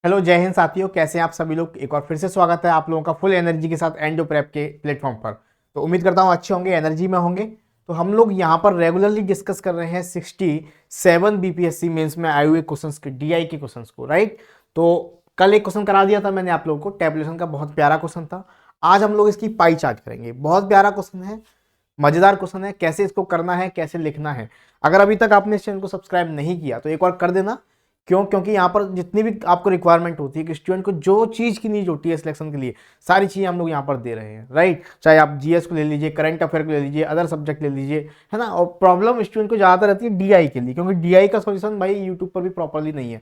Hello, जय हिंद साथियों। कैसे हैं आप सभी लोग। एक बार फिर से स्वागत है आप लोगों का फुल एनर्जी के साथ एंडो प्रेप के प्लेटफॉर्म पर। तो उम्मीद करता हूं अच्छे होंगे, एनर्जी में होंगे। तो हम लोग यहां पर रेगुलरली डिस्कस कर रहे हैं 67 बीपीएससी मेंस में आए हुए क्वेश्चंस के, डीआई के क्वेश्चंस को, राइट। तो कल एक क्वेश्चन करा दिया था मैंने आप लोगों को, टैबुलेशन का, बहुत प्यारा क्वेश्चन था। आज हम लोग इसकी पाई चार्ट करेंगे। बहुत प्यारा क्वेश्चन है, मजेदार क्वेश्चन है। कैसे इसको करना है, कैसे लिखना है, अगर अभी तक आपने इस चैनल को सब्सक्राइब नहीं किया तो एक बार कर देना। क्यों? क्योंकि यहाँ पर जितनी भी आपको रिक्वायरमेंट होती है कि स्टूडेंट को जो चीज़ की नीड होती है सिलेक्शन के लिए, सारी चीज़ें हम लोग यहाँ पर दे रहे हैं, राइट। चाहे आप जीएस को ले लीजिए, करंट अफेयर को ले लीजिए, अदर सब्जेक्ट ले लीजिए, है ना। और प्रॉब्लम स्टूडेंट को ज़्यादा रहती है डीआई के लिए, क्योंकि डीआई का सोल्यूशन भाई यूट्यूब पर भी प्रॉपरली नहीं है।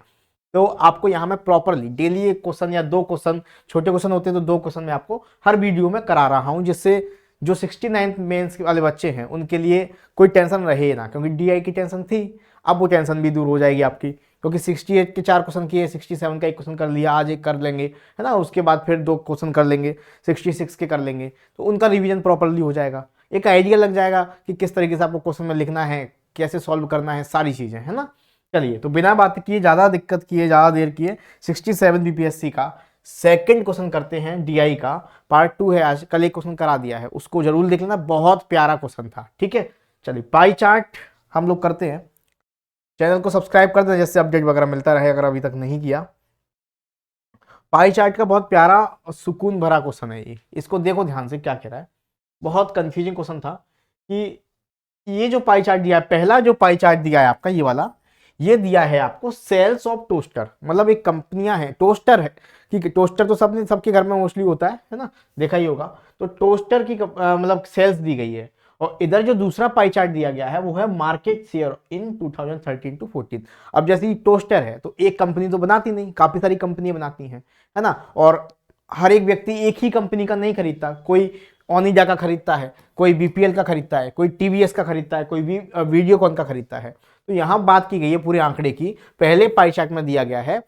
तो आपको यहाँ मैं प्रॉपरली डेली एक क्वेश्चन या दो क्वेश्चन, छोटे क्वेश्चन होते हैं तो दो क्वेश्चन मैं आपको हर वीडियो में करा रहा हूँ, जिससे जो 69 मेंस वाले बच्चे हैं उनके लिए कोई टेंशन रहे ना। क्योंकि डीआई की टेंशन थी, अब वो टेंशन भी दूर हो जाएगी आपकी। क्योंकि 68 के 4 क्वेश्चन किए, 67 का एक क्वेश्चन कर लिया, आज एक कर लेंगे, है ना। उसके बाद फिर दो क्वेश्चन कर लेंगे, 66 के कर लेंगे, तो उनका रिवीजन प्रॉपरली हो जाएगा। एक आइडिया लग जाएगा कि किस तरीके से आपको क्वेश्चन में लिखना है, कैसे सॉल्व करना है, सारी चीज़ें, है ना। चलिए, तो बिना बात किए, ज़्यादा दिक्कत किए, ज़्यादा देर किए, 67 बीपीएससी का सेकंड क्वेश्चन करते हैं। डीआई का पार्ट 2 है आज। कल एक क्वेश्चन करा दिया है, उसको जरूर देख लेना, बहुत प्यारा क्वेश्चन था, ठीक है। चलिए, पाई चार्ट हम लोग करते हैं। चैनल को सब्सक्राइब कर देना जिससे अपडेट वगैरह मिलता रहे, अगर अभी तक नहीं किया। पाई चार्ट का बहुत प्यारा और सुकून भरा क्वेश्चन है ये। इसको देखो ध्यान से क्या कह रहा है। बहुत कंफ्यूजिंग क्वेश्चन था कि ये जो पाई चार्ट दिया है, पहला जो पाई चार्ट दिया है आपका, ये वाला, ये दिया है आपको सेल्स ऑफ टोस्टर। मतलब एक कंपनियां हैं, टोस्टर है, ठीक है। टोस्टर तो सबके घर में मोस्टली होता है ना, देखा ही होगा। तो टोस्टर की मतलब सेल्स दी गई है। और इधर जो दूसरा पाई चार्ट दिया गया है वो है मार्केट शेयर इन 2013 टू 14। अब जैसे टोस्टर है तो एक कंपनी तो बनाती नहीं, काफी सारी कंपनियां बनाती हैं, है ना। और हर एक व्यक्ति एक ही कंपनी का नहीं खरीदता। कोई ओनिडा का खरीदता है, कोई बीपीएल का खरीदता है, कोई टीवीएस का खरीदता है, कोई वीडियोकॉन का खरीदता है। तो यहां बात की गई है पूरे आंकड़े की। पहले पाई चार्ट में दिया गया है,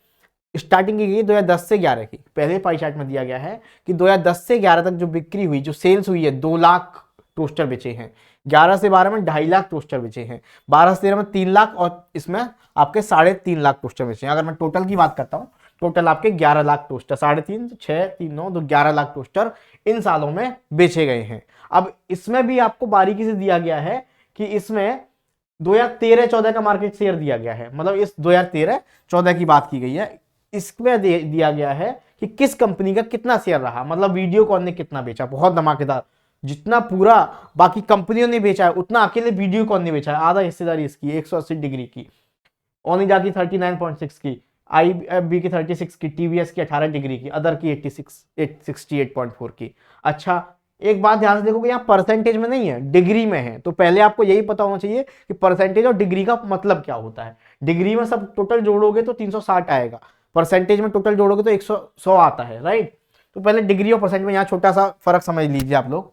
स्टार्टिंग की गई 2010 से 11 की। पहले पाई चार्ट में दिया गया है कि 2010 से 11 तक जो बिक्री हुई, जो सेल्स हुई है, 2 लाख टोस्टर बेचे हैं। 11 से 12 में 2.5 लाख टोस्टर बेचे हैं। 12 से 13 में 3 लाख, और इसमें आपके 3.5 लाख टोस्टर बेचे हैं। अगर मैं टोटल की बात करता हूं, टोटल आपके 11 लाख टोस्टर, 3.5, 6, 3, 9, तो 11 लाख टोस्टर इन सालों में बेचे गए हैं। अब इसमें भी आपको बारीकी से दिया गया है कि इसमें 2013-14 का मार्केट शेयर दिया गया है। मतलब इस 2013-14 की बात की गई है। इसमें दिया गया है कि किस कंपनी का कितना शेयर रहा, मतलब वीडियोकॉन ने कितना बेचा। बहुत धमाकेदार, जितना पूरा बाकी कंपनियों ने बेचा है उतना अकेले वीडियोकॉन ने बेचा है। आधा हिस्सेदारी इसकी 180 डिग्री की, ओनिडा की 39.6 की, आईएफबी की 36 की, टीवीएस की 18 डिग्री की, अदर की 68.4 की। अच्छा, एक बात ध्यान से देखोगे, यहाँ परसेंटेज में नहीं है, डिग्री में है। तो पहले आपको यही पता होना चाहिए कि परसेंटेज और डिग्री का मतलब क्या होता है। डिग्री में सब टोटल जोड़ोगे तो 360 आएगा, परसेंटेज में टोटल जोड़ोगे तो 100 आता है, राइट। तो पहले डिग्री और परसेंट में यहाँ छोटा सा फर्क समझ लीजिए आप लोग,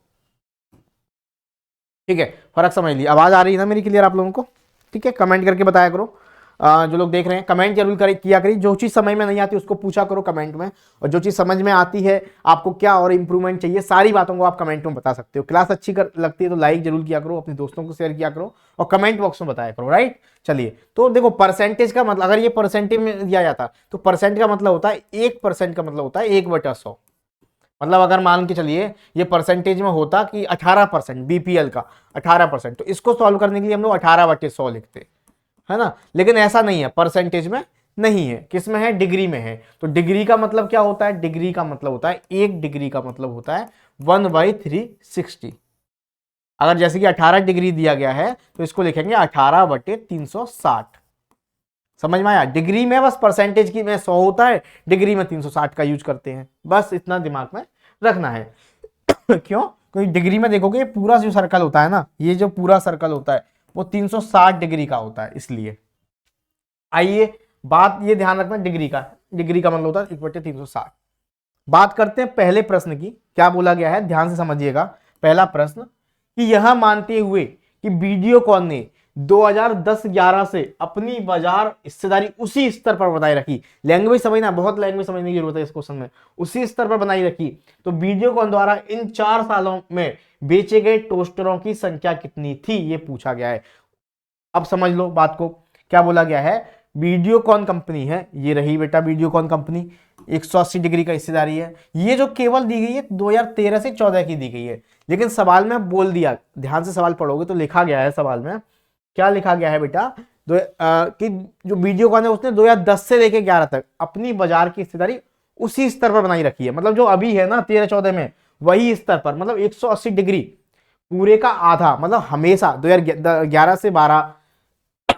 ठीक है। फर्क समझ लीजिए। आवाज आ रही है ना मेरी क्लियर आप लोगों को? ठीक है, कमेंट करके बताया करो। जो लोग देख रहे हैं कमेंट जरूर किया करिए। जो चीज़ समझ में नहीं आती उसको पूछा करो कमेंट में, और जो चीज़ समझ में आती है, आपको क्या और इंप्रूवमेंट चाहिए, सारी बातों को आप कमेंट में बता सकते हो। क्लास अच्छी लगती है तो लाइक जरूर किया करो, अपने दोस्तों को शेयर किया करो, और कमेंट बॉक्स में बताया करो, राइट। चलिए, तो देखो परसेंटेज का मतलब, अगर ये परसेंटेज में दिया जाता तो परसेंट का मतलब होता है 1% का मतलब होता है 1/100। मतलब अगर मान के चलिए ये परसेंटेज में होता कि 18% बीपीएल का 18%, तो इसको सॉल्व करने के लिए हम लोग 18/100 लिखते, है ना। लेकिन ऐसा नहीं है, परसेंटेज में नहीं है, किस में है, डिग्री में है। तो डिग्री का मतलब क्या होता है, डिग्री का मतलब होता है, 1 डिग्री का मतलब होता है 1/360। अगर जैसे कि 18 डिग्री दिया गया है तो इसको लिखेंगे 18/360। समझ में आया? डिग्री में बस परसेंटेज की में 100 होता है, डिग्री में 360 का यूज करते हैं, बस इतना दिमाग में रखना है। क्यों? क्योंकि डिग्री में देखोगे पूरा जो सर्कल होता है ना, ये जो पूरा सर्कल होता है वो 360 डिग्री का होता है, इसलिए। आइए, बात ये ध्यान रखना, डिग्री का मतलब होता है 1/360। बात करते हैं पहले प्रश्न की। क्या बोला गया है, ध्यान से समझिएगा। पहला प्रश्न, कि यह मानते हुए कि वीडियोकॉन ने 2010-11 से अपनी बाजार हिस्सेदारी उसी स्तर पर बनाए रखी। लैंग्वेज समझना, बहुत लैंग्वेज समझने की जरूरत है इस क्वेश्चन में। उसी स्तर पर बनाई रखी, तो वीडियोकॉन द्वारा इन 4 सालों में बेचे गए टोस्टरों की संख्या कितनी थी, यह पूछा गया है। अब समझ लो बात को। क्या बोला गया है, वीडियोकॉन कंपनी है, ये रही बेटा वीडियोकॉन कंपनी, 180 डिग्री का हिस्सेदारी है। ये जो केवल दी गई है 2013 से 14 की दी गई है, लेकिन सवाल में बोल दिया, ध्यान से सवाल पढ़ोगे तो लिखा गया है सवाल में, क्या लिखा गया है बेटा, कि जो वीडियोकॉन है उसने 2010 से लेके 11 तक अपनी बाजार की हिस्सेदारी उसी स्तर पर बनाई रखी है। मतलब जो अभी है ना 13-14 में, वही स्तर पर, मतलब 180 डिग्री पूरे का आधा, मतलब हमेशा 2011 से 12,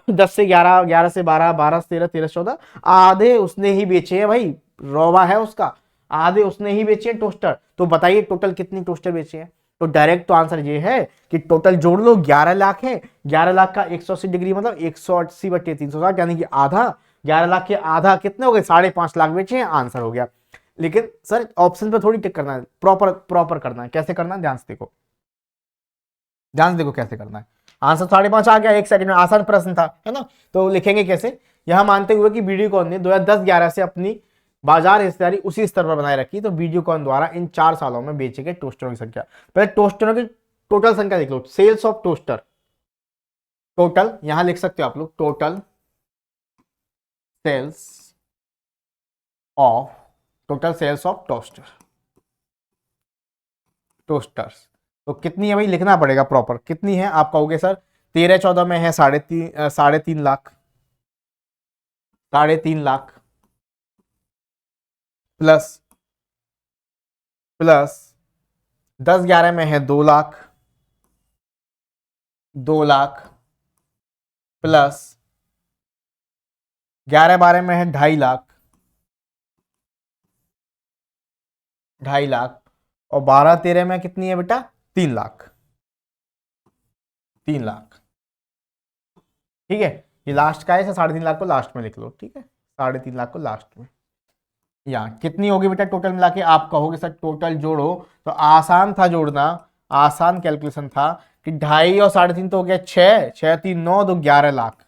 10 से 11, 11 से 12, 12 से 13, 13 से 14, आधे उसने ही बेचे हैं भाई, रौबा है उसका, आधे उसने ही बेचे हैं टोस्टर। तो बताइए टोटल कितनी टोस्टर बेचे हैं। तो डायरेक्ट तो आंसर ये है कि टोटल जोड़ लो 11 लाख है, 11 लाख का 180 डिग्री मतलब 180/360, यानी कि आधा, 11 लाख के आधा कितने हो गए, 5.5 लाख बेचे हैं, आंसर हो गया। लेकिन सर ऑप्शन पे थोड़ी टिक करना है, प्रॉपर करना है। कैसे करना है, ध्यान से देखो, ध्यान से देखो कैसे करना है। आंसर 5.5 आ गया 1 सेकंड में, आसान प्रश्न था, है ना। तो लिखेंगे कैसे, यहां मानते हुए कि वीडियोकॉन ने 2010-11 से अपनी बाजार हिस्सेदारी उसी स्तर पर बनाए रखी, तो वीडियोकॉन द्वारा इन 4 सालों में बेचे गए टोस्टरों की संख्या, पहले टोस्टरों की टोटल संख्या लिख लो, सेल्स ऑफ टोस्टर, टोटल यहां लिख सकते हो आप लोग, total sales of, total sales of toasters. तो कितनी है भाई, लिखना पड़ेगा प्रॉपर, कितनी है आप कहोगे सर 13-14 में है 3.5 लाख, 3.5 लाख प्लस प्लस 10-11 में है 2 लाख, 2 लाख प्लस 11-12 में है 2.5 लाख, 2.5 लाख, और 12-13 में कितनी है बेटा 3 लाख, 3 लाख। ठीक है, ये लास्ट का है, 3.5 लाख को लास्ट में लिख लो, ठीक है, 3.5 लाख को लास्ट में। या कितनी होगी बेटा टोटल मिला के, आप कहोगे सर टोटल जोड़ो, तो आसान था जोड़ना, आसान कैलकुलेशन था कि 2.5 और 3.5 तो हो गया 6, 6 3 9, तो 11 लाख,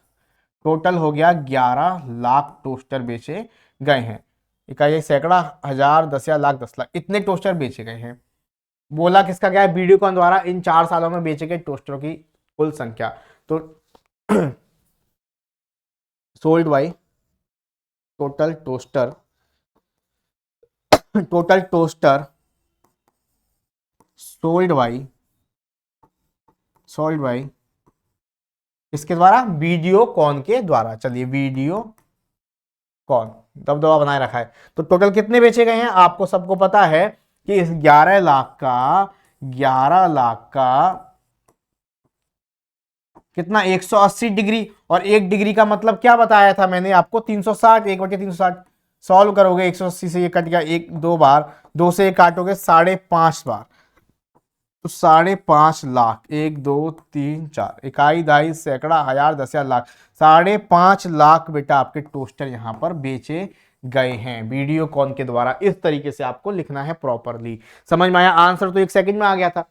टोटल हो गया 11 लाख टोस्टर बेचे गए हैं। इकाई सैकड़ा, हजार, 10,000, लाख, 10 लाख, इतने टोस्टर बेचे गए हैं। बोला किसका गया है, वीडियोकॉन द्वारा इन 4 सालों में बेचे गए टोस्टरों की कुल संख्या। तो sold by total toaster, total toaster sold by इसके द्वारा, वीडियोकॉन के द्वारा, चलिए वीडियोकॉन दबदबा बनाए रखा है। तो टोटल कितने बेचे गए हैं, आपको सबको पता है कि इस 11 लाख का, 11 लाख का कितना 180 डिग्री, और 1 डिग्री का मतलब क्या बताया था मैंने आपको 360, 1/360, सॉल्व करोगे 180 से ये कट गया, 1 2 बार, 2 से 1 काटोगे 5.5 बार, तो 5.5 लाख, 1 2 3 4, इकाई, दहाई, सैकड़ा, हजार, 10,000, लाख, 5.5 लाख बेटा आपके टोस्टर यहां पर बेचे गए हैं वीडियोकॉन के द्वारा। इस तरीके से आपको लिखना है प्रॉपरली, समझ में आया। आंसर तो 1 सेकंड में आ गया था,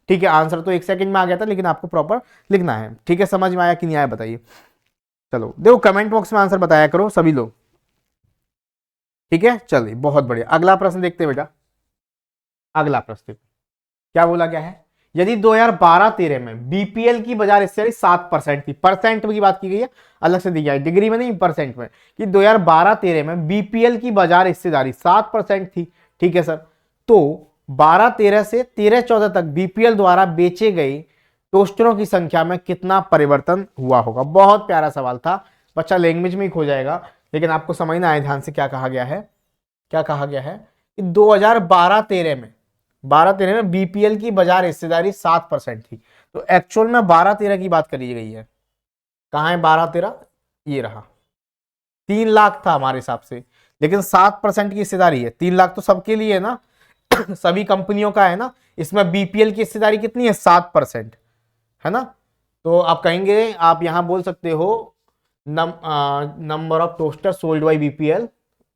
ठीक है, आंसर तो 1 सेकंड में आ गया था, लेकिन आपको प्रॉपर लिखना है, ठीक है। समझ में आया कि नहीं आया बताइए। चलो देखो कमेंट बॉक्स में आंसर बताया करो सभी लोग, ठीक है। चलिए बहुत बढ़िया, अगला प्रश्न देखते हैं बेटा। अगला प्रश्न क्या बोला गया है, यदि 2012-13 में बीपीएल की बाजार हिस्सेदारी 7% थी, परसेंट की बात की गई है, अलग से दी गई है, डिग्री में नहीं परसेंट में, कि 2012-13 में बीपीएल की बाजार हिस्सेदारी 7% थी, ठीक है सर। तो 12-13 से 13-14 तक बीपीएल द्वारा बेचे गए टोस्टरों की संख्या में कितना परिवर्तन हुआ होगा। बहुत प्यारा सवाल था, बच्चा लैंग्वेज में ही खो जाएगा, लेकिन आपको समझना है ध्यान से क्या कहा गया है, क्या कहा गया है कि 2012-13 में, 12-13 में बीपीएल की बाजार हिस्सेदारी 7% थी, तो एक्चुअल में 12-13 की बात करी गई है। कहां है 12-13, ये रहा, 3 लाख था हमारे हिसाब से, लेकिन 7% की हिस्सेदारी है, 3 लाख तो सबके लिए है ना, सभी कंपनियों का है ना, इसमें बीपीएल की हिस्सेदारी कितनी है 7%, है ना। तो आप कहेंगे, आप यहां बोल सकते हो number of toaster sold by BPL,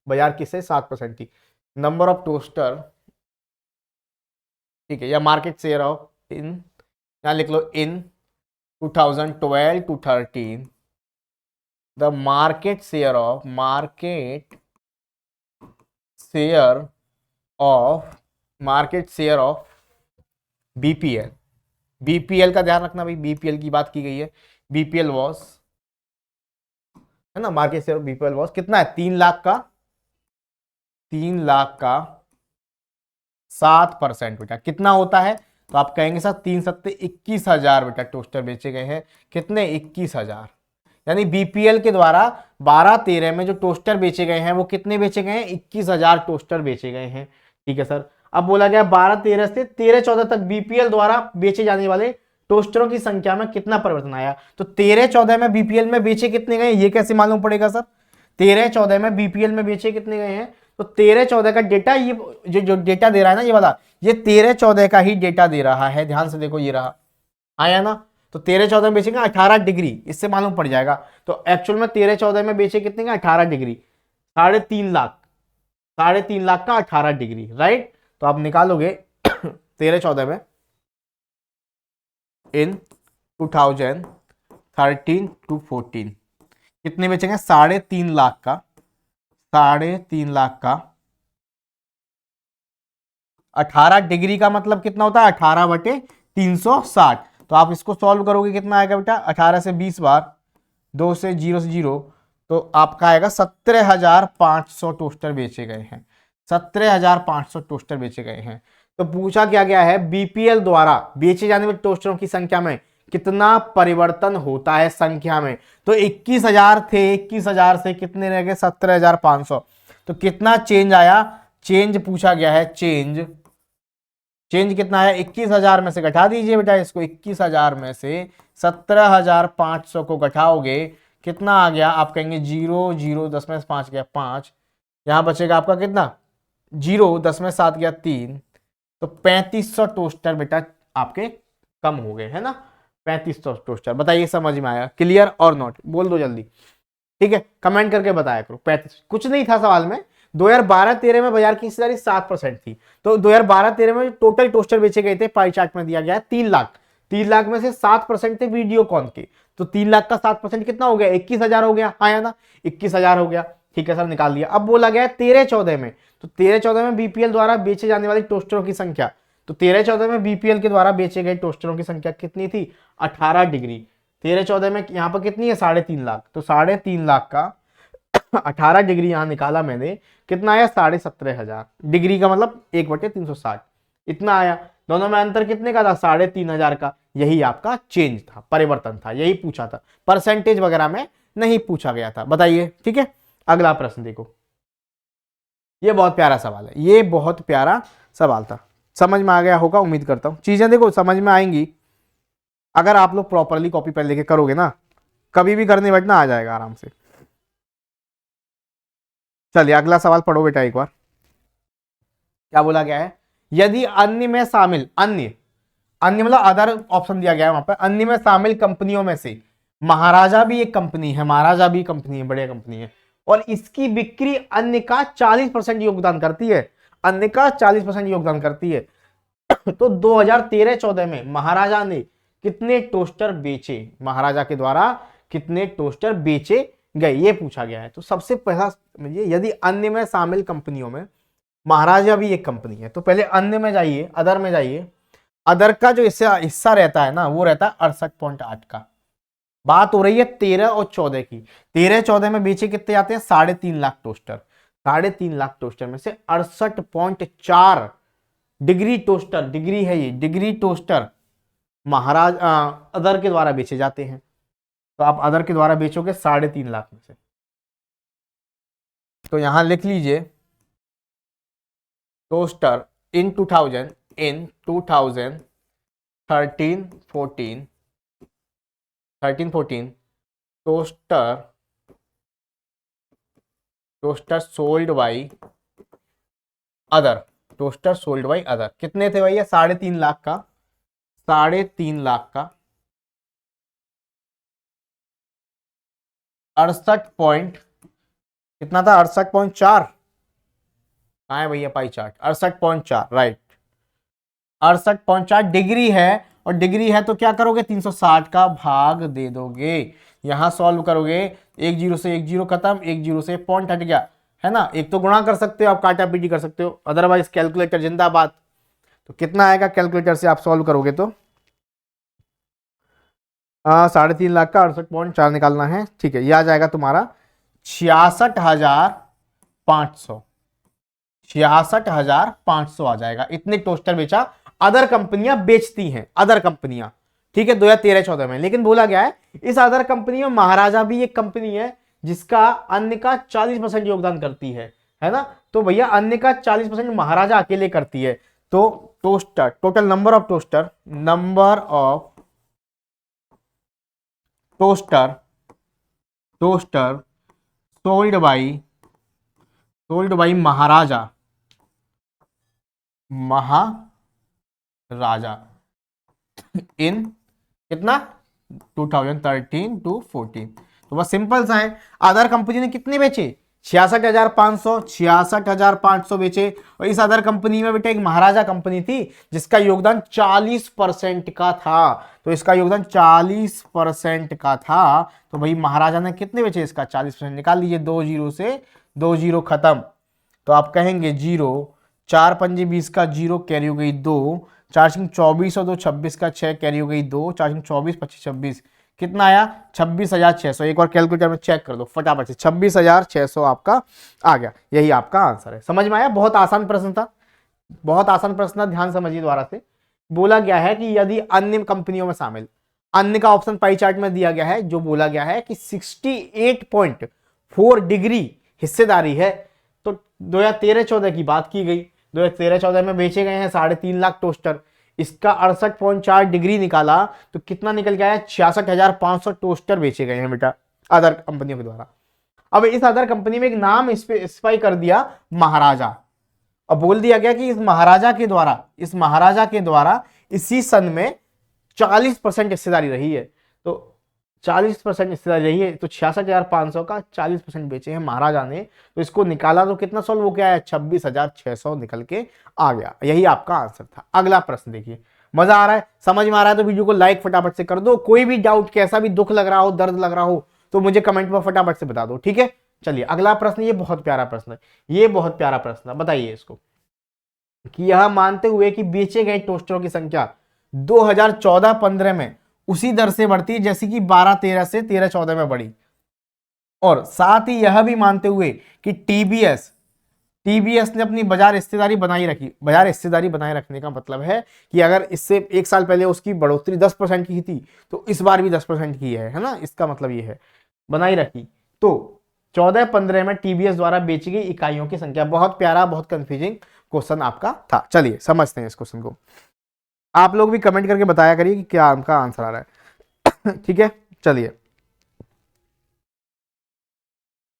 बाजार किससे 7% थी, नंबर ऑफ टोस्टर, ठीक है, या मार्केट शेयर ऑफ इन, यहां लिख लो इन 2012-13 the market share of BPL, BPL का ध्यान रखना भाई, बीपीएल की बात की गई है, बीपीएल वॉज है ना, मार्केट शेयर बीपीएल वॉज कितना है, 3 लाख का, 3 लाख का 7% बेटा कितना होता है, तो आप कहेंगे सर 3 सत्ते 21 हजार बेटा टोस्टर बेचे गए हैं, कितने, 21 हजार। यानी बीपीएल के द्वारा 12-13 में जो टोस्टर बेचे गए हैं वो कितने बेचे गए हैं, 21 हजार टोस्टर बेचे गए हैं। ठीक है सर। अब बोला गया 12-13 से 13-14 तक बीपीएल द्वारा बेचे जाने वाले टोस्टरों की संख्या में कितना परिवर्तन आया, तो 13-14 में बीपीएल में बेचे कितने गए ये कैसे मालूम पड़ेगा सर, 13-14 में बीपीएल में बेचे कितने गए हैं, तो 13-14 का डेटा, ये जो डेटा दे रहा है ना, ये वाला, ये 13-14 का ही डेटा दे रहा है, ध्यान से देखो, ये रहा, आया ना। तो 13-14 में बेचेंगे 18 डिग्री, इससे मालूम पड़ जाएगा। तो एक्चुअल में 13-14 में बेचे कितने का, 18 डिग्री, 3.5 लाख, 3.5 लाख का 18 डिग्री, राइट। तो आप निकालोगे 13-14 में इन 2013 to 14 कितने बेचेंगे, 3.5 लाख का, 3.5 लाख का 18 डिग्री का मतलब कितना होता है, 18/360। तो आप इसको सॉल्व करोगे कितना आएगा बेटा, 18 से 20 बार, 2 से 0 से 0, तो आपका आएगा 17,500 टोस्टर बेचे गए हैं, 17,500 टोस्टर बेचे गए हैं। तो पूछा क्या गया है, बीपीएल द्वारा बेचे जाने वाले टोस्टरों की संख्या में कितना परिवर्तन होता है संख्या में, तो 21,000 थे, 21,000 से कितने रह गए, 17,500। तो कितना चेंज आया, चेंज पूछा गया है, चेंज कितना है, 21,000 में से घटा दीजिए बेटा इसको, 21,000 में से 17,500 को घटाओगे कितना आ गया, आप कहेंगे 0 0 10 में से 5 गया 5, यहां बचेगा आपका कितना 0, 10 में 7 गया 3, तो 3500 टोस्टर बेटा आपके कम हो गए, है ना, 3500 टोस्टर। बताइए समझ में आया, क्लियर और नॉट, बोल दो जल्दी, ठीक है, कमेंट करके बताया करो। 35 कुछ नहीं था सवाल में। 2012-13 में बाजार की हिस्सेदारी 7% थी, तो 2012-13 में टोटल टोस्टर बेचे गए थे, पाई चार्ट में दिया गया है 3 लाख, 3 लाख में से 7% थे वीडियोकॉन के, तो 3 लाख का 7% कितना हो गया, 21,000 हो गया, आया ना, 21,000 हो गया। ठीक है सर, निकाल दिया। अब बोला गया 13-14 में, तो 13-14 में बीपीएल द्वारा बेचे जाने वाले टोस्टरों की संख्या, तो 13-14 में बीपीएल के द्वारा बेचे गए टोस्टरों की संख्या कितनी थी, 18 डिग्री। 13-14 में यहाँ पर कितनी है, 3.5 लाख, तो 3.5 लाख का 18 डिग्री यहां निकाला मैंने, कितना आया, 17,500 डिग्री का मतलब 1/360 इतना आया। दोनों में अंतर कितने का था, 3,500 का। यही आपका चेंज था, परिवर्तन था, यही पूछा था, परसेंटेज वगैरह में नहीं पूछा गया था। बताइए, ठीक है। अगला प्रश्न देखो, ये बहुत प्यारा सवाल है, ये बहुत प्यारा सवाल था, समझ में आ गया होगा उम्मीद करता हूं। चीजें देखो समझ में आएंगी अगर आप लोग प्रॉपरली कॉपी पेन लेके करोगे ना, कभी भी करने बैठना आ जाएगा आराम से। चलिए अगला सवाल पढ़ो बेटा एक बार, क्या बोला गया है, यदि अन्य में शामिल, अन्य मतलब अदर ऑप्शन दिया गया है वहां पर, अन्य में शामिल कंपनियों में से महाराजा भी एक कंपनी है, महाराजा भी कंपनी है, बढ़िया कंपनी है, और इसकी बिक्री अन्य का 40% योगदान करती है, अन्य का 40% योगदान करती है। तो 2013-14 में महाराजा ने कितने टोस्टर बेचे, महाराजा के द्वारा कितने टोस्टर बेचे गए, ये पूछा गया है। तो सबसे पहला समझिए, यदि अन्य में शामिल कंपनियों में महाराजा भी एक कंपनी है, तो पहले अन्य में जाइए, अदर में जाइए, अदर का जो हिस्सा रहता है ना, वो रहता है 68.8 का। बात हो रही है 13 और 14 की। 13-14 में बेचे कितने जाते हैं, 3.5 लाख टोस्टर, 3.5 लाख टोस्टर में से 68.4 डिग्री टोस्टर, डिग्री है ये, डिग्री टोस्टर महाराज अदर के द्वारा बेचे जाते हैं। तो आप अदर के द्वारा बेचोगे 3.5 लाख में से, तो यहां लिख लीजिए toaster in 2013-14 toaster sold by other, toaster sold by other कितने थे भैया, 3.5 लाख का, 3.5 लाख का 68 पॉइंट कितना था, 68.4, कहाँ है भैया पाई चार्ट, 68.4, राइट, 68.4 डिग्री है, और डिग्री है तो क्या करोगे, 360 का भाग दे दोगे, यहां सॉल्व करोगे, 1 0 से 1 0 खत्म, 1 0 से पॉइंट हट गया, है ना। एक तो गुणा कर सकते हो आप, काटा पीटी कर सकते हो, अदरवाइज कैलकुलेटर जिंदाबाद। तो कितना आएगा कैलकुलेटर से आप सॉल्व करोगे तो 3.5 लाख का 68.4 निकालना है, ठीक है, ये आ जाएगा तुम्हारा 66,500, 66,500 आ जाएगा। इतने टोस्टर बेचा। अदर कंपनियां बेचती हैं, अदर कंपनियां, ठीक है, 2013-14 में। लेकिन बोला गया है इस अदर कंपनी में महाराजा भी एक कंपनी है जिसका अन्य का 40% योगदान करती है ना। तो भैया अन्य का 40% महाराजा अकेले करती है। तो toaster, total number of toaster, number of toaster, toaster sold by Maharaja, Maharaja in कितना 2013 टू 14। तो बस सिंपल सा है। अदर कंपनी ने कितने बेचे? 66,500, 66,500 बेचे। और इस अदर कंपनी में बेटा एक महाराजा कंपनी थी जिसका योगदान 40% का था। तो इसका योगदान 40% का था। तो भाई महाराजा ने कितने बेचे? इसका 40% निकाल लीजिए। 2 जीरो से 2 जीरो खत्म। तो आप कहेंगे 0, 4 पंजे 20 का 0 कैरी हो गई 2, 4 सिंह 24 और 2 26 का 6 कैरी हो गई 2, 4 सिंह 24 25 26 कितना आया? 26,600। एक और कैलकुलेटर में चेक कर दो फटाफट से। 26,600 आपका आ गया। यही आपका आंसर है। समझ में आया? बहुत आसान प्रश्न था, बहुत आसान प्रश्न था। ध्यान समझिए दोबारा से। बोला गया है कि यदि अन्य कंपनियों में शामिल, अन्य का ऑप्शन पाई चार्ट में दिया गया है, जो बोला गया है कि 68.4 डिग्री हिस्सेदारी है। तो 2013-14 की बात की गई। 2013-14 में बेचे गए हैं 3.5 लाख टोस्टर। इसका 68.4 डिग्री निकाला तो कितना निकल के आया? 66,500 टोस्टर बेचे गए हैं बेटा अदर कंपनियों के द्वारा। अब इस अदर कंपनी में एक नाम स्पेसिफाई कर दिया, महाराजा। अब बोल दिया गया कि इस महाराजा के द्वारा इसी सन में 40% हिस्सेदारी रही है। तो 40% हिस्सेदारी रही है। तो 66,500 का 40% बेचे हैं महाराजा ने। तो इसको निकाला तो कितना सॉल्व हो गया है? 26,600 निकल के आ गया। यही आपका आंसर था। अगला प्रश्न देखिए। मजा आ रहा है? समझ में आ रहा है तो वीडियो को लाइक फटाफट से कर दो। कोई भी डाउट, कैसा भी दुख लग रहा हो, दर्द लग रहा हो, तो मुझे कमेंट में फटाफट से बता दो, ठीक है। चलिए अगला प्रश्न। ये बहुत प्यारा प्रश्न है, ये बहुत प्यारा प्रश्न है। बताइए इसको कि यह मानते हुए कि बेचे गए टोस्टरों की संख्या 2014-15 में उसी दर से बढ़ती जैसी कि 12-13 से 13-14 में बढ़ी, और साथ ही यह भी मानते हुए कि टीबीएस ने अपनी बाजार हिस्सेदारी बनाई रखी। बाजार हिस्सेदारी बनाए रखने का मतलब है कि अगर इससे एक साल पहले उसकी बढ़ोतरी 10% की थी तो इस बार भी 10% की है ना। इसका मतलब ये है बनाई रखी। तो 14-15 में टीबीएस द्वारा बेची गई इकाइयों की संख्या। बहुत प्यारा, बहुत कंफ्यूजिंग क्वेश्चन आपका था। चलिए समझते हैं इस क्वेश्चन को। आप लोग भी कमेंट करके बताया करिए कि क्या आपका आंसर आ रहा है। ठीक है, चलिए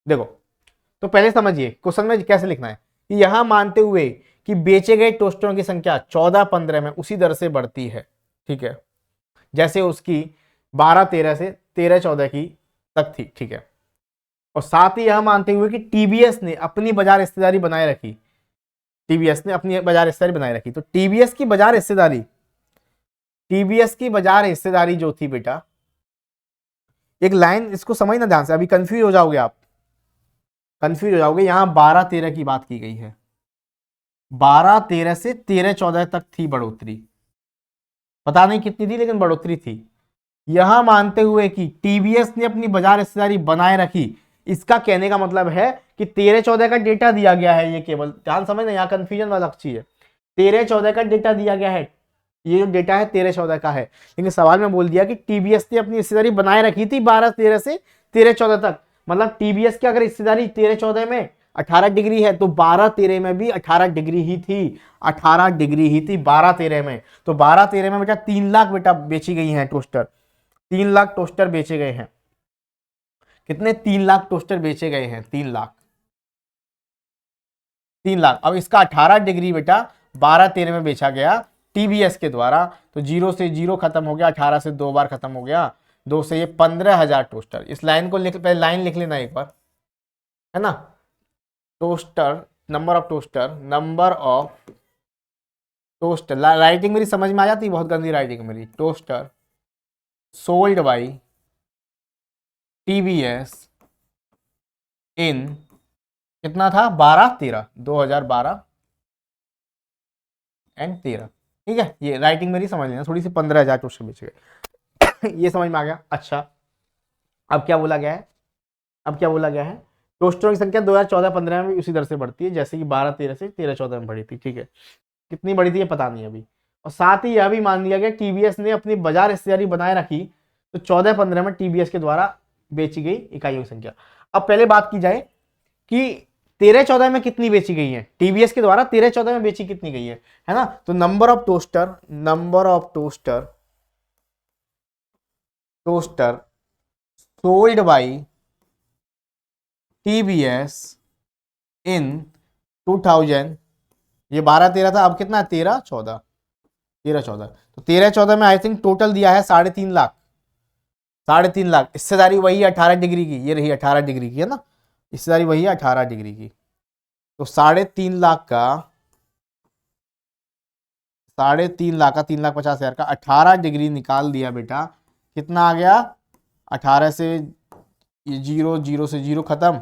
देखो। तो पहले समझिए क्वेश्चन में कैसे लिखना है कि यहां मानते हुए कि बेचे गए टोस्टरों की संख्या 14-15 में उसी दर से बढ़ती है, ठीक है, जैसे उसकी 12-13 से 13-14 की तक थी, ठीक है। और साथ ही यह मानते हुए कि टीबीएस ने अपनी बाजार हिस्सेदारी बनाए रखी। टीबीएस ने अपनी बाजार हिस्सेदारी बनाए रखी। तो टीबीएस की बाजार हिस्सेदारी जो थी बेटा, एक लाइन इसको समझना ध्यान से, अभी कंफ्यूज हो जाओगे आप, कंफ्यूज हो जाओगे। यहां 12-13 की बात की गई है। 12-13 से 13-14 तक थी बढ़ोतरी, पता नहीं कितनी थी लेकिन बढ़ोतरी थी। यहां मानते हुए कि टीबीएस ने अपनी बाजार हिस्सेदारी बनाए रखी, इसका कहने का मतलब है कि 13-14 का डेटा दिया गया है। ये केवल ध्यान समझना, यहाँ कंफ्यूजन वाला चीज है। 13-14 का डेटा दिया गया है, ये जो डेटा है 13-14 का है। लेकिन सवाल में बोल दिया कि टीबीएस ने अपनी हिस्सेदारी बनाए रखी थी 12-13 से 13-14 तक। मतलब टीबीएस की अगर हिस्सेदारी 13-14 में 18 डिग्री है तो 12-13 में भी 18 डिग्री ही थी। 18 डिग्री ही थी 12-13 में। तो 12-13 में बेटा 3 लाख बेटा बेची गई हैं टोस्टर। 3 लाख टोस्टर बेचे गए हैं। कितने? 3 लाख टोस्टर बेचे गए हैं। 3 लाख, 3 लाख। अब इसका 18 डिग्री बेटा 12-13 में बेचा गया टीबीएस के द्वारा। तो 0 से 0 खत्म हो गया, 18 से 2 बार खत्म हो गया, 2 से ये 15,000 टोस्टर। इस लाइन को लिख, पहले लाइन लिख लेना एक बार, है ना। Toaster, number of toaster, writing मेरी समझ में आ जाती है? बहुत गंदी राइटिंग मेरी। टोस्टर सोल्ड बाई टीबीएस इन कितना था? 12-13, 2012 एंड 13, ठीक है। ये राइटिंग मेरी समझ लेना थोड़ी सी। 15,000 टोस्टर बेचे गए। ये समझ में आ गया। अच्छा, अब क्या बोला गया है? टोस्टरों की संख्या 2014-15 में उसी दर से बढ़ती है जैसे कि 12-13 से 13-14 में बढ़ी थी। ठीक है, कितनी बढ़ी थी ये पता नहीं अभी। और साथ ही यह भी मान लिया गया टीवीएस ने अपनी बाजार हिस्सेदारी बनाए रखी, तो 14-15 में टीवीएस के द्वारा बेची गई इकाइयों की संख्या। अब पहले बात की जाए कि 13-14 में कितनी बेची गई है टीवीएस के द्वारा, 13-14 में बेची कितनी गई है ना। तो number of toaster sold by TVS in 2000, ये 12-13 था, अब कितना 13-14, तो 13-14 में आई थिंक टोटल दिया है 3.5 लाख, 3.5 लाख। हिस्सेदारी वही है 18 डिग्री की, ये रही 18 डिग्री की है ना, हिस्सेदारी वही है 18 डिग्री की। तो 3.5 लाख का 3,50,000 का 18 डिग्री निकाल दिया बेटा, कितना आ गया, 18 से 0, 0 से 0 खत्म,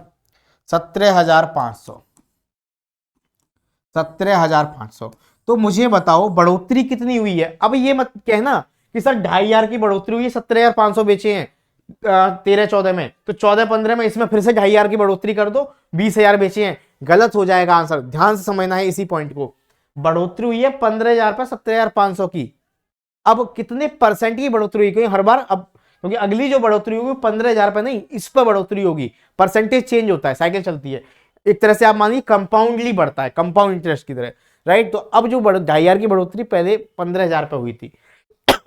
17,500। तो मुझे बताओ बढ़ोतरी कितनी हुई है। अब ये मत कहना कि सर 2,500 की बढ़ोतरी हुई है, 17,500 बेचे हैं 13-14 में, तो 14-15 में इसमें फिर से 2,500 की बढ़ोतरी कर दो, 20,000 बेचे हैं, गलत हो जाएगा आंसर। ध्यान से समझना है इसी पॉइंट को। बढ़ोतरी हुई है 15,000 पर 17,500 की। अब कितने परसेंट की बढ़ोतरी हुई, क्योंकि हर बार अब क्योंकि अगली जो बढ़ोतरी होगी 15,000 पर नहीं, इस पर बढ़ोतरी होगी, परसेंटेज चेंज होता है, साइकिल चलती है एक तरह से, आप मानिए कंपाउंडली बढ़ता है, कंपाउंड इंटरेस्ट की तरह, राइट। तो अब जो 2,500 की बढ़ोतरी पहले 15,000 पर हुई थी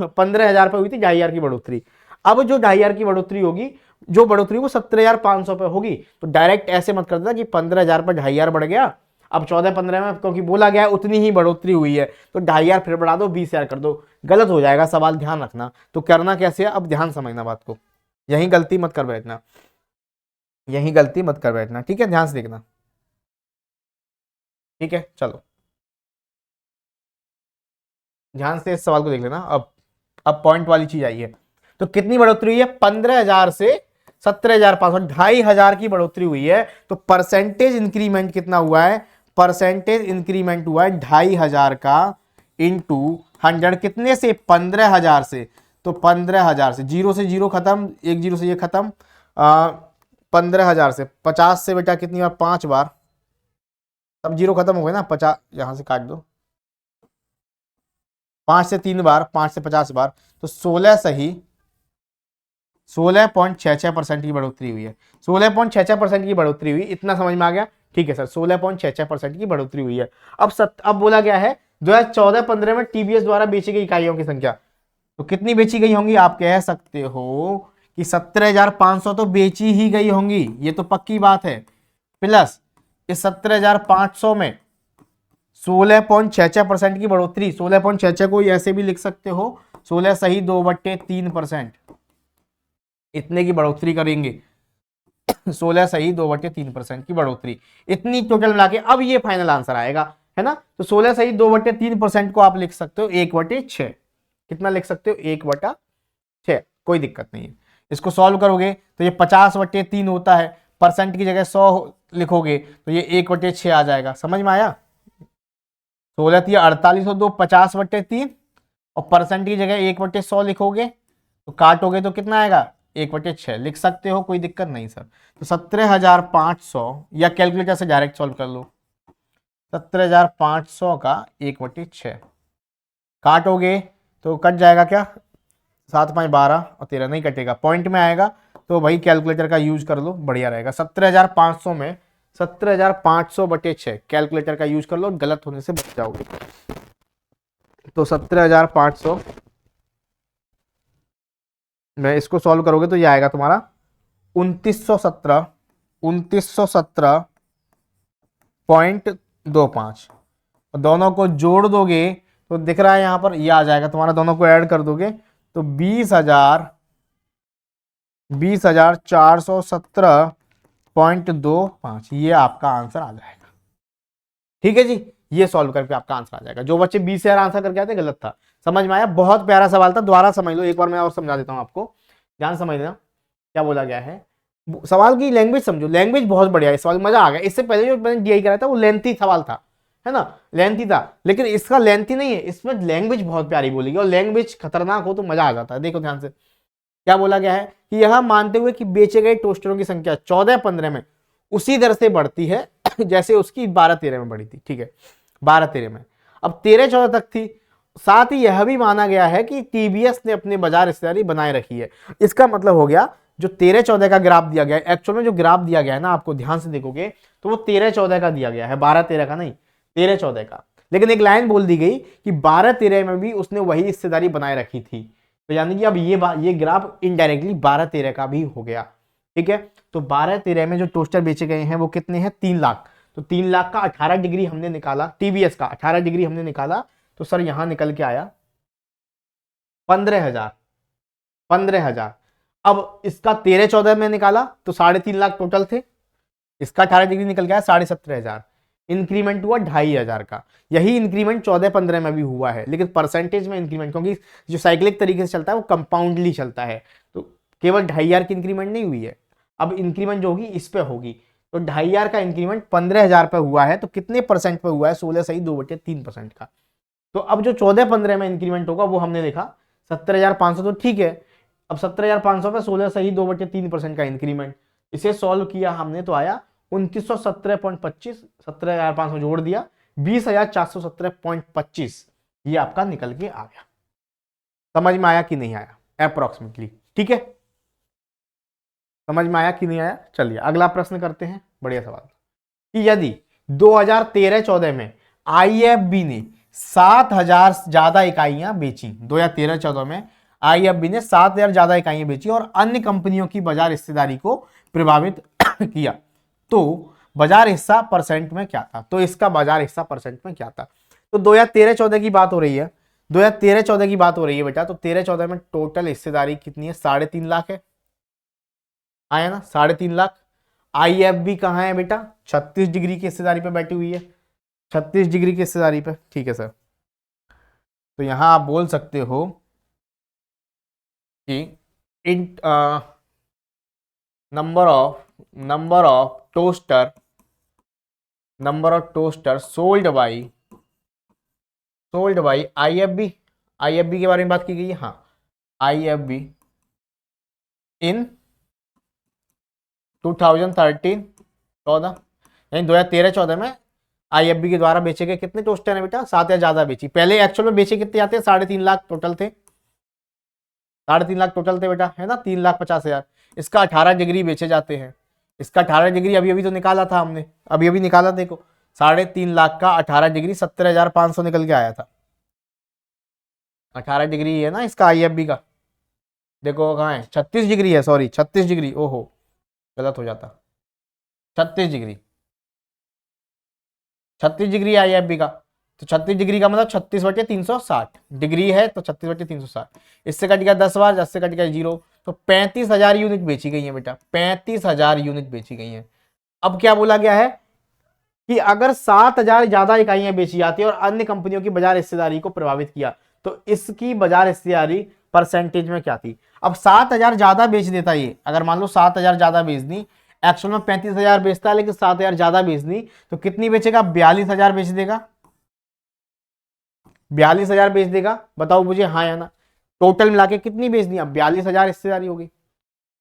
15,000 पर हुई थी 2,500 की बढ़ोतरी। अब जो 2,500 की बढ़ोतरी होगी, जो बढ़ोतरी वो 17,500 पे होगी। तो डायरेक्ट ऐसे मत कर देना कि 15,000 पर 2,500 बढ़ गया, अब 14-15 में क्योंकि बोला गया है उतनी ही बढ़ोतरी हुई है तो 2,500 फिर बढ़ा दो, 20,000 कर दो, गलत हो जाएगा सवाल, ध्यान रखना। तो करना कैसे है, अब ध्यान समझना बात को, यही गलती मत कर बैठना, ठीक है, ध्यान से देखना, ठीक है। चलो ध्यान से इस सवाल को देख लेना। अब पॉइंट वाली चीज आई है। तो कितनी बढ़ोतरी हुई है, 15,000 से 17,500, 2,500 की बढ़ोतरी हुई है। तो परसेंटेज इंक्रीमेंट कितना हुआ है, परसेंटेज इंक्रीमेंट हुआ है 2,500 का इंटू 100, कितने से, 15,000 से। तो 15,000 से 0 से 0 खत्म, 1 0 से ये खत्म, 15,000 से 50 से बेटा कितनी बार, 5 बार, तब 0 खत्म हो गया ना, 50 यहां से काट दो, 5 से 3 बार, 5 से 50 बार, तो 16 सही 16.66% की बढ़ोतरी हुई है, 16.66% की बढ़ोतरी हुई, इतना समझ में आ गया, ठीक है सर, 16.66% की बढ़ोतरी हुई है। अब बोला गया है 2014-15 में टीवीएस द्वारा बेची गई इकाइयों की संख्या, तो कितनी बेची गई होंगी, आप कह सकते हो कि 17,500 तो बेची ही गई होंगी, ये तो पक्की बात है, प्लस इस 17,500 में 16.66% की बढ़ोतरी, 16.66 को ऐसे भी लिख सकते हो 16 सही 2/3%, इतने की बढ़ोतरी करेंगे 16 सही 2/3% की बढ़ोतरी, इतनी टोटल मिला के अब ये फाइनल आंसर आएगा, है ना। तो 16 सही 2/3% को आप लिख सकते हो 1/6, कितना लिख सकते हो, 1/6, कोई दिक्कत नहीं है। इसको सॉल्व करोगे तो ये 50/3 होता है, परसेंट की जगह 100 लिखोगे तो ये 1/6 आ जाएगा, समझ में आया। 16 48 और 2 50/3, और परसेंट की जगह 1/100 लिखोगे तो काटोगे तो कितना आएगा, 1/6 लिख सकते हो, कोई दिक्कत नहीं सर। तो 17,500 या कैलकुलेटर से डायरेक्ट सॉल्व कर लो, 17,500 का 1/6 काटोगे तो कट जाएगा क्या, 7×5 12 और 13 नहीं कटेगा, पॉइंट में आएगा, तो भाई कैलकुलेटर का यूज कर लो, बढ़िया रहेगा। 17,500 में 17,500/6 कैलकुलेटर का यूज कर लो, गलत होने से बच जाओगे। तो 17,500 में इसको सॉल्व करोगे तो ये आएगा तुम्हारा 2917.25, दोनों को जोड़ दोगे तो दिख रहा है यहां पर, ये आ जाएगा तुम्हारा, दोनों को ऐड कर दोगे तो 20,417.25, ये आपका आंसर आ जाएगा, ठीक है जी। ये सॉल्व करके आपका आंसर आ जाएगा। जो बच्चे 20,000 आंसर करके आते गलत था, समझ में आया, बहुत प्यारा सवाल था, दोबारा समझ लो, एक बार मैं और समझा देता हूं आपको, ध्यान समझ लेना क्या बोला गया है। सवाल की लैंग्वेज समझो, लैंग्वेज बहुत बढ़िया है, सवाल मजा आ गया। इससे पहले जो मैंने डीआई कराया था वो लेंथी सवाल था, है ना, लेंथी था, लेकिन इसका लेंथी नहीं है, इसमें लैंग्वेज बहुत प्यारी बोलेगी, और लैंग्वेज खतरनाक हो तो मजा आ जाता है। देखो ध्यान से क्या बोला गया है कि यह मानते हुए कि बेचे गए टोस्टरों की संख्या 14-15 में उसी दर से बढ़ती है जैसे उसकी 12-13 में बढ़ी थी, ठीक है, 12-13 में। अब 13-14 तक थी। साथ ही यह भी माना गया है कि टीवीएस ने अपनी बाजार हिस्सेदारी बनाए रखी है। इसका मतलब हो गया जो 13-14 का ग्राफ दिया गया है, एक्चुअल में जो ग्राफ दिया गया है ना, आपको ध्यान से देखोगे तो वो 13-14 का दिया गया है, 12-13 का नहीं, 13-14 का। लेकिन एक लाइन बोल दी गई कि 12-13 में भी उसने वही हिस्सेदारी बनाए रखी थी, तो यानी कि अब ये ग्राफ इनडायरेक्टली 12-13 का भी हो गया, ठीक है। तो 12-13 में जो टोस्टर बेचे गए हैं वो कितने हैं, 3 लाख। तो 3 लाख का 18 डिग्री हमने निकाला, टीवीएस का 18 डिग्री हमने निकाला, तो सर यहां निकल के आया 15,000। 15,000। अब इसका 13-14 में निकाला तो 3.5 लाख टोटल थे, इसका 18 डिग्री निकल गया 17,500। इंक्रीमेंट हुआ 2,500 का। यही इंक्रीमेंट 14-15 में भी हुआ है, लेकिन परसेंटेज में इंक्रीमेंट, क्योंकि जो साइक्लिक तरीके से चलता है वो कंपाउंडली चलता है, तो केवल 2,500 की इंक्रीमेंट नहीं हुई है। अब इंक्रीमेंट जो होगी इस पे होगी, तो 2,500 का इंक्रीमेंट 15,000 पे हुआ है, तो कितने परसेंट पे हुआ है, 16 सही 2/3% का। तो अब जो 14-15 में इंक्रीमेंट होगा वो हमने देखा 17,500, तो ठीक है। अब 17,500 पे 16 सही 2/3% का इंक्रीमेंट, इसे सॉल्व किया हमने तो आया 2917.25, 17,500 जोड़ दिया 20,417.25, ये आपका निकल के आ गया। समझ में आया कि नहीं आया अप्रोक्सीमेटली, ठीक है, समझ में आया कि नहीं आया। चलिए अगला प्रश्न करते हैं, बढ़िया सवाल कि यदि 2013-14 में आईएफबी ने 7,000 ज्यादा इकाइयां बेची, 2013-14 में आईएफबी ने 7,000 ज्यादा इकाइयां बेची और अन्य कंपनियों की बाजार हिस्सेदारी को प्रभावित किया, तो बाजार हिस्सा परसेंट में क्या था। तो इसका बाजार हिस्सा परसेंट में क्या था, तो 2013-14 की बात हो रही है, 2013-14 की बात हो रही है बेटा। तो 13-14 में टोटल हिस्सेदारी कितनी है, 3.5 लाख है, आया ना 3.5 लाख। आईएफबी कहां है बेटा, 36 डिग्री की हिस्सेदारी पे बैठी हुई है, 36 डिग्री की हिस्सेदारी पे, ठीक है सर। तो यहां आप बोल सकते हो कि in number of toaster sold by IFB, IFB के बारे में बात की गई है, हाँ, आईएफबी इन 2013-14, यानी 2013-14 में आईएफबी के द्वारा बेचे गए कितने टोस्टर हैं बेटा, 7,000 ज्यादा बेची। पहले एक्चुअल में बेचे कितने आते हैं, 3.5 लाख टोटल थे, 3.5 लाख टोटल थे बेटा, है ना, 3,50,000। इसका 18 डिग्री बेचे जाते हैं, इसका 18 डिग्री अभी अभी तो निकाला था हमने, अभी अभी निकाला, देखो 3.5 लाख का 18 डिग्री 17,500 निकल के आया था। 18 डिग्री है ना इसका आईएफबी का, देखो कहाँ है, 36 डिग्री है, सॉरी 36 डिग्री, ओहो गलत हो जाता, 36 डिग्री, 36 डिग्री आईएफबी का। तो 36 डिग्री का मतलब 36/360 डिग्री है, तो 36/360, इससे कट गया 10 बार, 10 से कट गया 0, तो 35,000 यूनिट बेची गई है बेटा, 35,000 यूनिट बेची गई है। अब क्या बोला गया है कि अगर 7,000 ज्यादा इकाइयां बेची जाती है और अन्य कंपनियों की बाजार हिस्सेदारी को प्रभावित किया, तो इसकी बाजार हिस्सेदारी परसेंटेज में क्या थी। अब 7,000 ज्यादा बेच देता ये, अगर मान लो 7,000 ज्यादा बेच दी, एक्चुअल में 35,000 बेचता है, लेकिन 7,000 ज्यादा बेच दी, तो कितनी बेचेगा, 42,000 बेच देगा, 42,000 बेच देगा, बताओ मुझे हाँ या ना। टोटल मिला के कितनी बेच दी, 42,000 हिस्सेदारी होगी।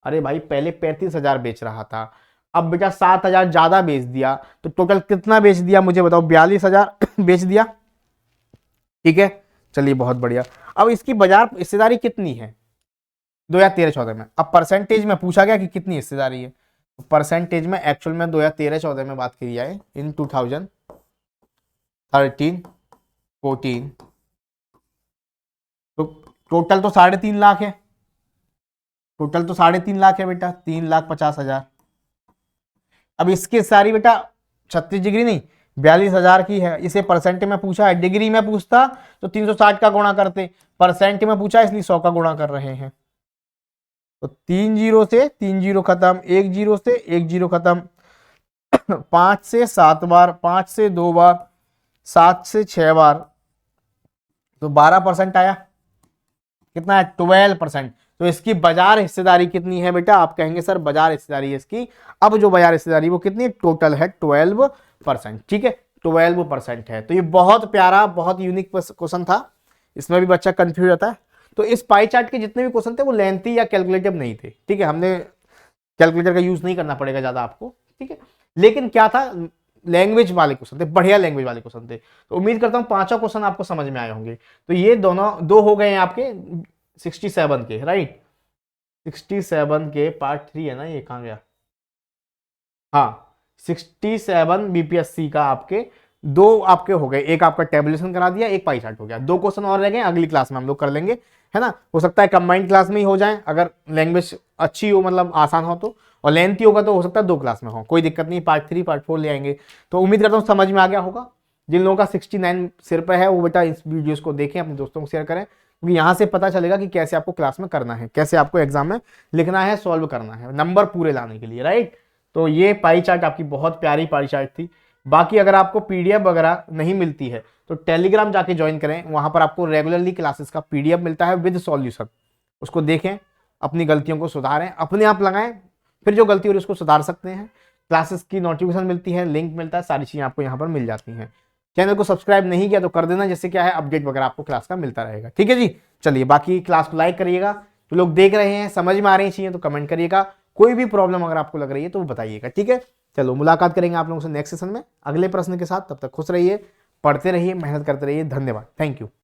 अरे भाई पहले 35,000 बेच रहा था, अब बेटा 7,000 ज्यादा बेच दिया, तो टोटल कितना बेच दिया मुझे बताओ, 42,000 बेच दिया, ठीक है। चलिए बहुत बढ़िया। अब इसकी बाजार हिस्सेदारी कितनी है 2013-14 में, अब परसेंटेज में पूछा गया कि कितनी हिस्सेदारी है, तो परसेंटेज में एक्चुअल में 2013-14 में बात की जाए, इन 2013-14, तो टोटल तो 3.5 लाख है, टोटल तो 3.5 लाख है बेटा, 3,50,000। अब इसकी सारी बेटा 36 डिग्री नहीं 42,000 की है, इसे परसेंट में पूछा है, डिग्री में पूछता तो 360 का गुणा करते, परसेंट में पूछा इसलिए 100 का गुणा कर रहे हैं। तो 3 0 से 3 0 खत्म, 1 0 से 1 0 खत्म, 5 से 7 बार, 5 से 2 बार, 7 से 6 बार, तो 12% आया, कितना है 12%। तो इसकी बाजार हिस्सेदारी कितनी है बेटा, आप कहेंगे सर बाजार हिस्सेदारी है इसकी, अब जो बाजार हिस्सेदारी वो कितनी टोटल है 12%, ठीक है 12% है। तो ये बहुत प्यारा बहुत यूनिक क्वेश्चन था, इसमें भी बच्चा कंफ्यूज होता है। तो इस पाई चार्ट के जितने भी क्वेश्चन थे वो लेंथी या कैलकुलेटिव नहीं थे, ठीक है, हमने कैलकुलेटर का यूज नहीं करना पड़ेगा ज्यादा आपको, ठीक है। लेकिन क्या था, लैंग्वेज वाले क्वेश्चन थे, बढ़िया लैंग्वेज वाले क्वेश्चन थे। तो उम्मीद करता हूँ पांचों क्वेश्चन आपको समझ में आए होंगे। तो ये दोनों दो हो गए हैं आपके 67 के, राइट। 67 के पार्ट 3 है ना, ये कहाँ गया, हाँ 67 बीपीएससी का आपके दो आपके हो गए, एक आपका टेबुलेशन करा दिया, एक पाई चार्ट हो गया। दो क्वेश्चन और रह गए, अगली क्लास में हम लोग कर लेंगे, है ना। हो सकता है कंबाइंड क्लास में ही हो जाए, अगर लैंग्वेज अच्छी हो, मतलब आसान हो तो, और लेंथी होगा तो हो सकता है दो क्लास में हो, कोई दिक्कत नहीं, पार्ट 3 पार्ट 4 ले आएंगे। तो उम्मीद करता हूँ समझ में आ गया होगा। जिन लोगों का 69 सिर पे है वो बेटा इस वीडियोस को देखें, अपने दोस्तों को शेयर करें, क्योंकि यहाँ से पता चलेगा कि कैसे आपको क्लास में करना है, कैसे आपको एग्जाम में लिखना है, सॉल्व करना है, नंबर पूरे लाने के लिए, राइट। तो ये पाई चार्ट आपकी बहुत प्यारी पाई चार्ट थी। बाकी अगर आपको पीडीएफ वगैरह नहीं मिलती है तो टेलीग्राम जाके ज्वाइन करें, वहां पर आपको रेगुलरली क्लासेस का पीडीएफ मिलता है विद सॉल्यूशन। उसको देखें, अपनी गलतियों को सुधारें, अपने आप लगाएं, फिर जो गलती हो रही है उसको सुधार सकते हैं। क्लासेस की नोटिफिकेशन मिलती है, लिंक मिलता है, सारी चीजें आपको यहाँ पर मिल जाती हैं। चैनल को सब्सक्राइब नहीं किया तो कर देना, जिससे क्या है अपडेट वगैरह आपको क्लास का मिलता रहेगा, ठीक है जी। चलिए, बाकी क्लास को लाइक करिएगा, जो लोग देख रहे हैं समझ में आ रही चीजें तो कमेंट करिएगा, कोई भी प्रॉब्लम अगर आपको लग रही है तो बताइएगा, ठीक है। चलो, मुलाकात करेंगे आप लोगों से नेक्स्ट सेशन में अगले प्रश्न के साथ। तब तक खुश रहिए, पढ़ते रहिए, मेहनत करते रहिए। धन्यवाद, थैंक यू।